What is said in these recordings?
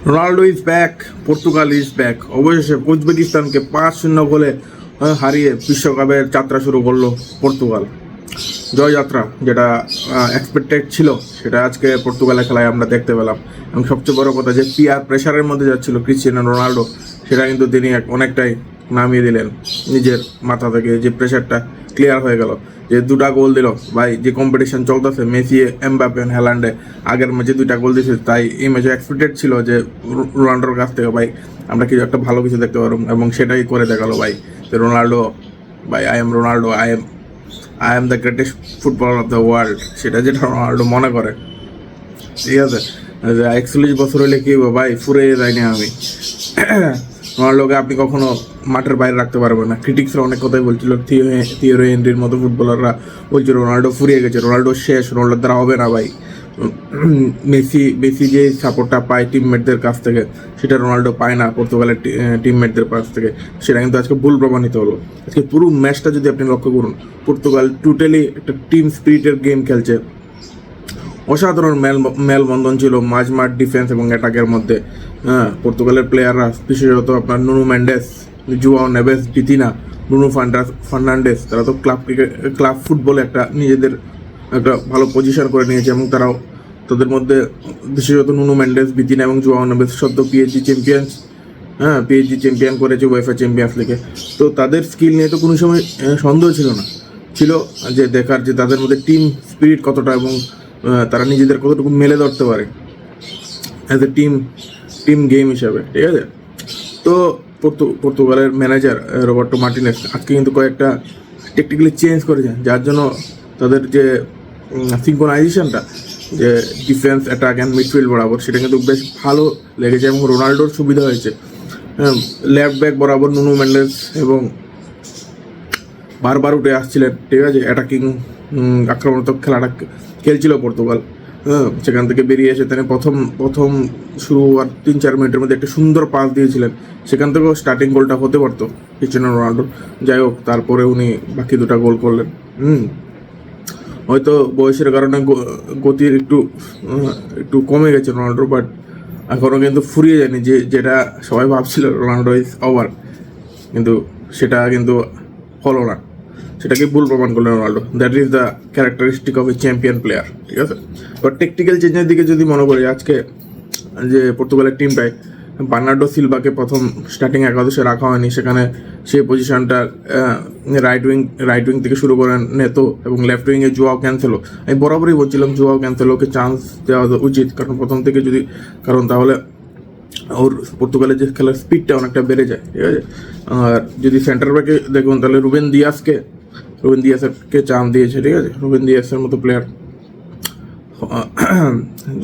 Ronaldo is back, Portugal is back. অবশেষে উজবেকিস্তানকে 5-0 গোলে হারিয়ে বিশ্বকাপের যাত্রা শুরু করলো পর্তুগাল। জয়যাত্রা যেটা এক্সপেক্টেড ছিল সেটা আজকে পর্তুগালের খেলায় আমরা দেখতে পেলাম। এবং সবচেয়ে বড় কথা যে পিয়ার প্রেশারের মধ্যে যাচ্ছিল ক্রিস্টিয়ানো রোনাল্ডো, সেটা কিন্তু তিনি অনেকটাই নামিয়ে দিলেন নিজের মাথা থেকে। যে প্রেশারটা ক্লিয়ার হয়ে গেল, যে 2টা গোল দিল ভাই। যে কম্পিটিশন চলতেছে মেসি, এমবাপ্পে, হ্যালান্ডে, আগের ম্যাচে 2টা গোল দিয়েছে, তাই এই ম্যাচে এক্সপেক্টেড ছিল যে রোনাল্ডোর কাছ থেকে ভাই আমরা কিছু একটা ভালো কিছু দেখতে পারবো, এবং সেটাই করে দেখালো ভাই। যে রোনাল্ডো ভাই, I am Ronaldo, I am the greatest footballer of the world, সেটা যেটা রোনাল্ডো মনে করে, ঠিক আছে। 41 বছর হলে কি ভাই, ফুরে যায়নি আমি। রোনাল্ডোকে আপনি কখনো মাঠের বাইরে রাখতে পারবেন না। ক্রিটিক্সরা অনেক কথাই বলছিল, থিওরি হেনরির মতো ফুটবলাররা বলছিল রোনাল্ডো ফুরিয়ে গেছে, রোনাল্ডো শেষ, রোনাল্ডোর দ্বারা হবে না ভাই। মেসি যে সাপোর্টটা পায় টিমমেটদের কাছ থেকে, সেটা রোনাল্ডো পায় না পর্তুগালের টিমমেটদের কাছ থেকে। সেটা কিন্তু আজকে ভুল প্রমাণিত হলো। আজকে পুরো ম্যাচটা যদি আপনি লক্ষ্য করুন, পর্তুগাল টোটালি একটা টিম স্পিরিটের গেম খেলছে। অসাধারণ মেলবন্ধন ছিল মাঝমাঠ, ডিফেন্স এবং অ্যাটাকের মধ্যে। পর্তুগালের প্লেয়াররা বিশেষত আপনার Nuno Mendes, João Neves, Vitinha, Bruno Fernandes, তারা তো ক্লাব ফুটবলে একটা নিজেদের একটা ভালো পজিশন করে নিয়েছে। এবং তারাও তাদের মধ্যে বিশেষত নুনো মেন্ডেস, ভিতিনা এবং জুয়াও নেভেস সদ্য পিএসজি চ্যাম্পিয়ন করেছে উয়েফা চ্যাম্পিয়ন্স লিগে। তো তাদের স্কিল নিয়ে তো কোনো সময় সন্দেহ ছিল না, ছিল যে দেখার যে তাদের মধ্যে টিম স্পিরিট কতটা, এবং তারা নিজেদের কতটুকু মেলে ধরতে পারে অ্যাজ এ টিম গেম হিসাবে, ঠিক আছে। তো পর্তুগালের ম্যানেজার রবার্টো মার্টিনেস আজকে কিন্তু কয়েকটা টেকনিক্যালি চেঞ্জ করেছেন, যার জন্য তাদের যে সিঙ্ক্রোনাইজেশনটা, যে ডিফেন্স, অ্যাটাক অ্যান্ড মিডফিল্ড বরাবর, সেটা কিন্তু বেশ ভালো লেগেছে। এবং রোনাল্ডোর সুবিধা হয়েছে লেফট ব্যাক বরাবর নুনো মেন্ডেস এবং বারবার উঠে আসছিলেন, ঠিক আছে। অ্যাটাকিং আক্রমণাত্মক খেলাটা খেলছিল পর্তুগাল। সেখান থেকে বেরিয়ে এসে তিনি প্রথম শুরু আর 3-4 মিনিটের মধ্যে একটা সুন্দর পাস দিয়েছিলেন। সেখান থেকেও স্টার্টিং গোলটা হতে পারতো ক্রিস্টিয়ানো রোনাল্ডো। যাই হোক, তারপরে উনি বাকি 2টা গোল করলেন। হয়তো বয়সের কারণে গতির একটু কমে গেছে রোনাল্ডোর, বাট এখনও কিন্তু ফুরিয়ে যায়নি। যেটা সবাই ভাবছিল রোনাল্ডো ইজ ওভার, কিন্তু সেটা কিন্তু হলো না, সেটাকে ভুল প্রমাণ করলেন Ronaldo. That is the characteristic of A champion player, ঠিক আছে। বাট টেকনিক্যাল চেঞ্জের দিকে যদি মনে করি, আজকে যে পর্তুগালের টিমটায় বার্নার্ডো সিলভাকে প্রথম স্টার্টিং একাদশে রাখা হয়নি, সেখানে সেই পজিশনটা রাইট উইং থেকে শুরু করেন নেতো, এবং লেফট উইংয়ে জুয়াও ক্যান্সেলো। আমি বরাবরই বলছিলাম জুয়াও ক্যান্সেলোকে চান্স দেওয়া উচিত, কারণ প্রথম থেকে কারণ তাহলে ওর পর্তুগালের যে খেলার স্পিডটা অনেকটা বেড়ে যায়, ঠিক আছে। আর যদি সেন্টার ব্যাকে দেখুন, তাহলে রুবেন দিয়াসকে চান্স দিয়েছে, ঠিক আছে। রুবেন দিয়াসের মতো প্লেয়ার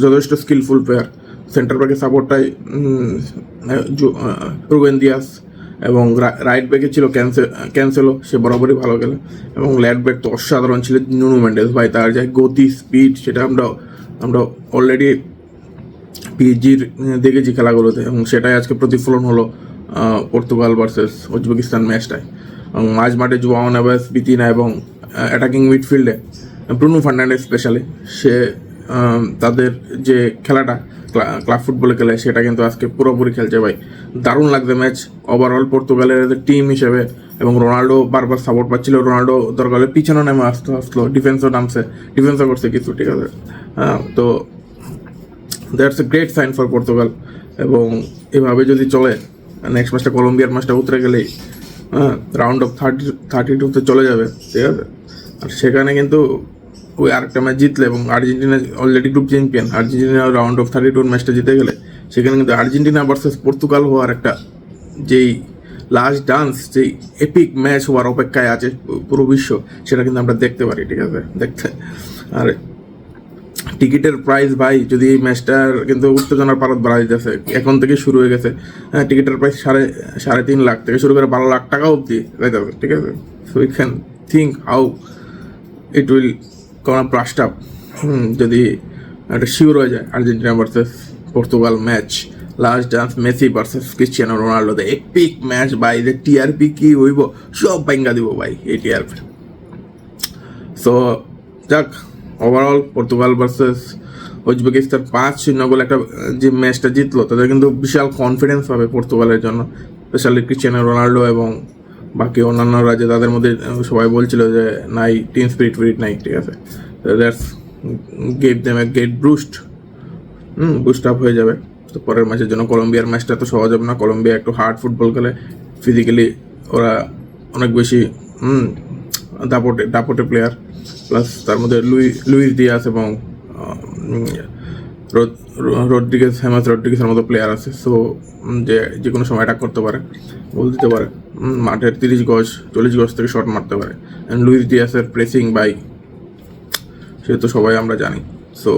যথেষ্ট স্কিলফুল প্লেয়ার। সেন্টার ব্যাকের সাপোর্টটাই রুবেন দিয়াস, এবং রাইট ব্যাকে ছিল ক্যান্সেলো, সে বরাবরই ভালো খেলে। এবং লেফট ব্যাক তো অসাধারণ ছিল নুনো মেন্ডেস ভাই, তার যে গতি, স্পিড, সেটা আমরা অলরেডি পিএসজির দেখেছি খেলাগুলোতে, এবং সেটাই আজকে প্রতিফলন হলো পর্তুগাল ভার্সেস উজবেকিস্তান ম্যাচটায়। এবং মাঝ মাঠে জুয়াও নেভেস, ভিতিনা, এবং অ্যাটাকিং মিডফিল্ডে ব্রুনো ফার্নান্ডেস স্পেশালি, সে তাদের যে খেলাটা ক্লাব ফুটবলে খেলে, সেটা কিন্তু আজকে পুরোপুরি খেলছে ভাই। দারুণ লাগছে ম্যাচ ওভারঅল পর্তুগালের টিম হিসেবে। এবং রোনাল্ডো বারবার সাপোর্ট পাচ্ছিল, রোনাল্ডো দরকারে পিছনে নেমে আসলো, ডিফেন্সও করছে কিছু, ঠিক আছে। তো that's a great sign for Portugal. এবং এভাবে যদি চলে, নেক্সট ম্যাচটা কলম্বিয়ার ম্যাচটা উতরে গেলেই রাউন্ড অফ 32-তে চলে যাবে, ঠিক আছে। আর সেখানে কিন্তু ওই আরেকটা ম্যাচ জিতলে, এবং Argentina already group champion, Argentina round of 32 ম্যাচটা জিতে গেলে, সেখানে কিন্তু আর্জেন্টিনা ভার্সেস পর্তুগাল হওয়ার একটা যেই লাস্ট ডান্স, যেই এপিক ম্যাচ হওয়ার অপেক্ষায় আছে পুরো বিশ্ব, সেটা কিন্তু আমরা দেখতে পারি, ঠিক আছে। আর টিকিটের প্রাইস ভাই, যদি এই ম্যাচটার কিন্তু উত্তেজনার পারদ বাড়া দিতেছে, এখন থেকে শুরু হয়ে গেছে। টিকিটের প্রাইস 3.5 লাখ থেকে শুরু করে 12 লাখ টাকা অবধি যাবে, ঠিক আছে। So we can think how it will ব্রাস্ট up যদি একটা শিওর হয়ে যায় Argentina versus Portugal match, last dance Messi versus Cristiano Ronaldo, the epic match ভাই। যে টিআরপি কি হইব, সব ভাঙ্গা দিব ভাই এই টিআরপি। সো যাক, ওভারঅল পর্তুগাল ভার্সেস উজবেকিস্তান 5-0 গোল একটা যে ম্যাচটা জিতলো, তাদের কিন্তু বিশাল কনফিডেন্স পাবে পর্তুগালের জন্য, স্পেশালি ক্রিস্টিয়ানো রোনাল্ডো এবং বাকি অন্যান্যরা, যে তাদের মধ্যে সবাই বলছিল যে নাই, টিম স্পিরিট নাই, ঠিক আছে, that's gave them a get boost up হয়ে যাবে। তো পরের ম্যাচের জন্য কলম্বিয়ার ম্যাচটা তো সহজ হবে না। কলম্বিয়া একটু হার্ড ফুটবল খেলে, ফিজিক্যালি ওরা অনেক বেশি দাপটে প্লেয়ার, প্লাস তার মধ্যে লুইস দিয়াস এবং হেমাস রড্রিগেসের মতো প্লেয়ার আছে। সো যে কোনো সময় অ্যাটাক করতে পারে, গোল দিতে পারে, মাঠের 30 গজ 40 গজ থেকে শট মারতে পারে। অ্যান্ড লুইস দিয়াসের প্রেসিং বাই, সে তো সবাই আমরা জানি। সো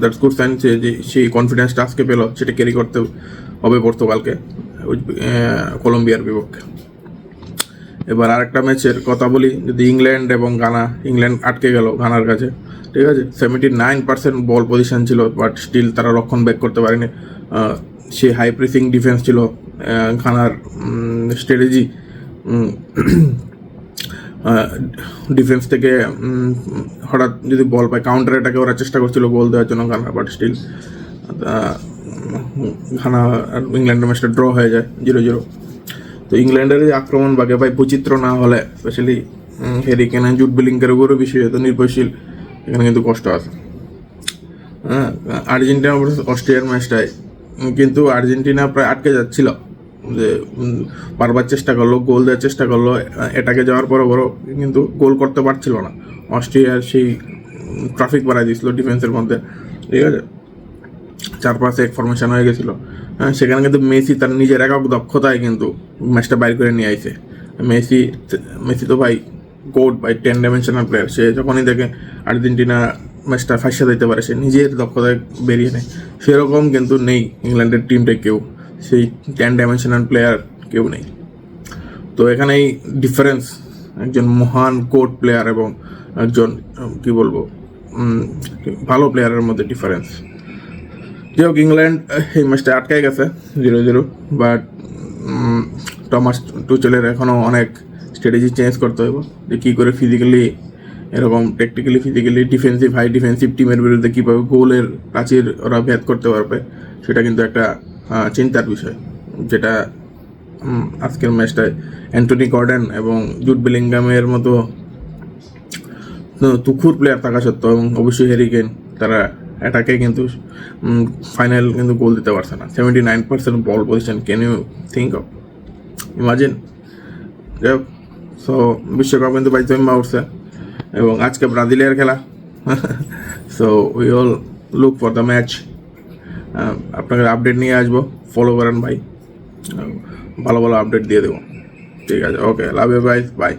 দ্যাটস গুড সাইন যে সেই কনফিডেন্সটা আজকে পেল, সেটা ক্যারি করতে হবে পর্তুগালকে কলম্বিয়ার বিপক্ষে। এবার আরেকটা ম্যাচের কথা বলি, যদি ইংল্যান্ড এবং গানা, ইংল্যান্ড আটকে গেল গানার কাছে, ঠিক আছে, 79% বল পজিশন ছিল, বাট স্টিল তারা রক্ষণ ব্যাক করতে পারেনি। সে হাই প্রেসিং ডিফেন্স ছিল গানার স্ট্র্যাটেজি, ডিফেন্স থেকে হঠাৎ যদি বল পায় কাউন্টার অ্যাটাকে ওরা চেষ্টা করছিল গোল দেওয়ার জন্য গানা, বাট স্টিল গানা আর ইংল্যান্ডের ম্যাচটা ড্র হয়ে যায় 0-0। তো ইংল্যান্ডের যে আক্রমণ বাগে ভাই বৈচিত্র্য না হলে, স্পেশালি হ্যারি কেন, জুড বেলিংকের উপরও বেশি হয়তো নির্ভরশীল, এখানে কিন্তু কষ্ট আছে। হ্যাঁ, আর্জেন্টিনা অস্ট্রিয়ার ম্যাচটায় কিন্তু আর্জেন্টিনা প্রায় আটকে যাচ্ছিল, যে বারবার চেষ্টা করলো, গোল দেওয়ার চেষ্টা করলো, এটাকে যাওয়ার পরও বড় কিন্তু গোল করতে পারছিল না। অস্ট্রিয়ার সেই ট্রাফিক বাড়াই দিয়েছিল ডিফেন্সের মধ্যে, ঠিক আছে, 4-5 এক ফরমেশন হয়ে গেছিলো। হ্যাঁ, সেখানে কিন্তু মেসি তার নিজের একক দক্ষতায় কিন্তু ম্যাচটা বাইর করে নিয়ে আইছে। মেসি তো ভাই গোড, ভাই 10 ডাইমেনশনাল প্লেয়ার। সে যখনই দেখে আর্জেন্টিনা ম্যাচটা ফাঁসা দিতে পারে, সে নিজের দক্ষতায় বেরিয়ে নেয়। সেরকম কিন্তু নেই ইংল্যান্ডের টিমটায় কেউ, সেই 10 ডাইমেনশনাল প্লেয়ার কেউ নেই। তো এখানেই ডিফারেন্স, একজন মহান কোড প্লেয়ার এবং একজন কি বলবো ভালো প্লেয়ারের মধ্যে ডিফারেন্স। যাই হোক, ইংল্যান্ড এই ম্যাচটা আটকাই গেছে 0-0, বাট টমাস টুচেলের এখনও অনেক স্ট্র্যাটেজি চেঞ্জ করতে হবে, যে কী করে ফিজিক্যালি, এরকম technically, physically defensive, high defensive টিমের বিরুদ্ধে কীভাবে গোলের প্রাচীর ওরা ভেদ করতে পারবে, সেটা কিন্তু একটা চিন্তার বিষয়। যেটা আজকের ম্যাচটায় অ্যান্টনি গর্ডন এবং জুড বেলিংহামের মতো তুখুর প্লেয়ার থাকা সত্ত্বেও, এবং অবশ্যই হ্যারি কেন, তারা অ্যাটাকে কিন্তু ফাইনাল কিন্তু গোল দিতে পারছে না। 79% ball possession, can you think of, imagine. যাই হোক, সো বিশ্বকাপ কিন্তু বাইজমা উঠছে এবং আজকে ব্রাজিলের খেলা। So we all look for the match. আপনাকে আপডেট নিয়ে আসবো, ফলো করেন ভাই, ভালো ভালো আপডেট দিয়ে দেবো। ঠিক আছে, ওকে, লাভ ইউ গাইস, বাই।